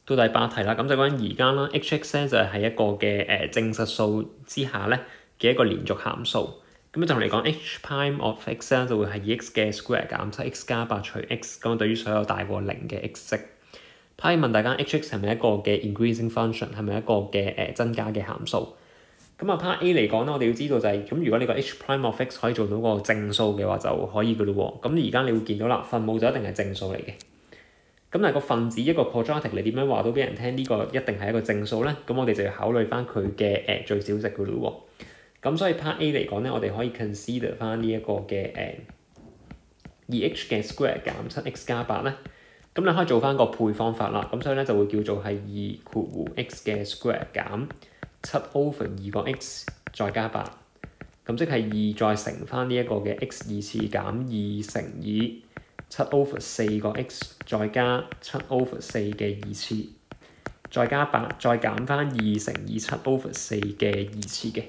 到第8題啦，咁就講緊而家啦 ，hx 咧就係一個嘅正實數之下咧嘅一個連續函數。咁就同你講 h prime of x 咧就會係以 x 嘅 square 減七 x 加8除 x， 咁對於所有大過0嘅 x 值。派問大家 hx 係咪一個嘅 increasing function， 係咪一個嘅增加嘅函數？咁啊 part A 嚟講咧，我哋要知道就係、咁，如果你個 h prime of x 可以做到個正數嘅話就可以嘅咯喎。咁而家你會見到啦，分母就一定係正數嚟嘅。咁但係個分子一個 quadratic， 你點樣話到俾人聽呢個一定係一個正數咧？咁我哋就要考慮翻佢嘅最小值嘅咯喎。咁所以 part A 嚟講咧，我哋可以 consider 翻呢一個嘅以 h 嘅 square 減七 x 加8咧。咁你可以做翻個配方法啦。咁所以咧就會叫做係2括弧 x 嘅 square 減7 over 2個 x 再加8。咁即係2再乘翻呢一個嘅 x 2次減2乘以7 over 4個 x 再加7 over 4嘅2次，再加8再減翻2乘以7 over 4嘅2次嘅。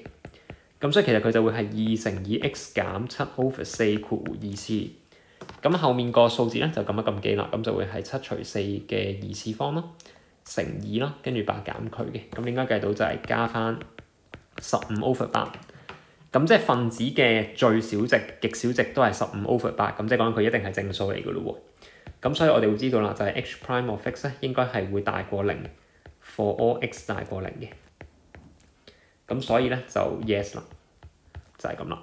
咁所以其實佢就會係2乘以 x 減7 over 4括弧2次。咁後面個數字咧就撳一撳記啦，咁就會係7除4嘅2次方啦，乘2啦，跟住8減佢嘅。咁應該計到就係加翻15 over 8。咁即係分子嘅最小值、極小值都係15 over 8，咁即係講佢一定係正數嚟嘅咯喎。咁所以我哋會知道啦，就係 h prime of x 咧應該係會大過0 for all x 大過0嘅。咁所以咧就 yes 啦，就係咁啦。